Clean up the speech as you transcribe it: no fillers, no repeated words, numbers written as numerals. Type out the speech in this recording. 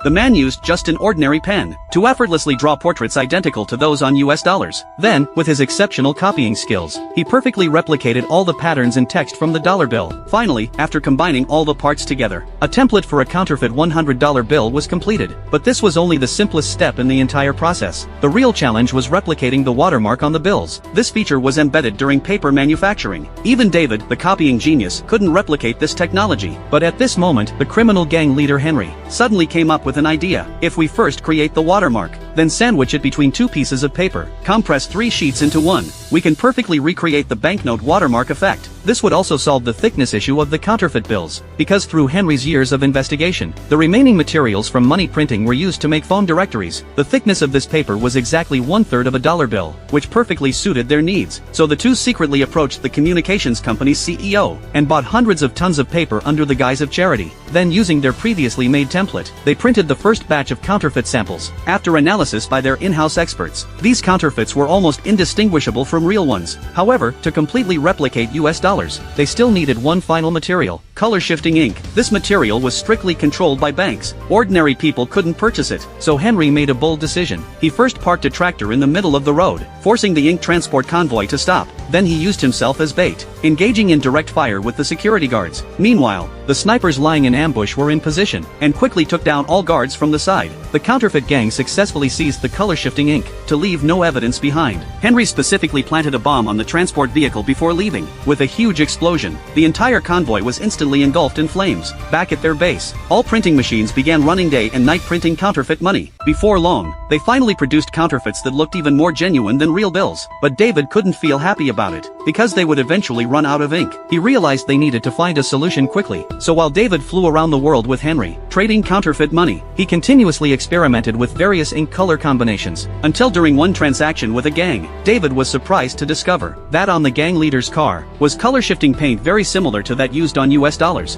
The man used just an ordinary pen to effortlessly draw portraits identical to those on US dollars. Then, with his exceptional copying skills, he perfectly replicated all the patterns and text from the dollar bill. Finally, after combining all the parts together, a template for a counterfeit $100 bill was completed. But this was only the simplest step in the entire process. The real challenge was replicating the watermark on the bills. This feature was embedded during paper manufacturing. Even David, the copying genius, couldn't replicate this technology. But at this moment, the criminal gang leader Henry suddenly came up with an idea. If we first create the watermark, then sandwich it between two pieces of paper, compress 3 sheets into one, we can perfectly recreate the banknote watermark effect. This would also solve the thickness issue of the counterfeit bills, because through Henry's years of investigation, the remaining materials from money printing were used to make phone directories. The thickness of this paper was exactly 1/3 of a dollar bill, which perfectly suited their needs. So the two secretly approached the communications company's CEO, and bought hundreds of tons of paper under the guise of charity. Then, using their previously made template, they printed the first batch of counterfeit samples. After analysis by their in-house experts, these counterfeits were almost indistinguishable from real ones. However, to completely replicate US dollars, they still needed one final material: color-shifting ink. This material was strictly controlled by banks. Ordinary people couldn't purchase it, so Henry made a bold decision. He first parked a tractor in the middle of the road, forcing the ink transport convoy to stop. Then he used himself as bait, engaging in direct fire with the security guards. Meanwhile, the snipers lying in ambush were in position, and quickly took down all guards from the side. The counterfeit gang successfully seized the color-shifting ink, to leave no evidence behind. Henry specifically planted a bomb on the transport vehicle before leaving. With a huge explosion, the entire convoy was instantly engulfed in flames. Back at their base, all printing machines began running day and night printing counterfeit money. Before long, they finally produced counterfeits that looked even more genuine than real bills. But David couldn't feel happy about it, because they would eventually run out of ink. He realized they needed to find a solution quickly. So while David flew around the world with Henry, trading counterfeit money, he continuously experimented with various ink color combinations, until during one transaction with a gang, David was surprised to discover that on the gang leader's car was color-shifting paint very similar to that used on US dollars.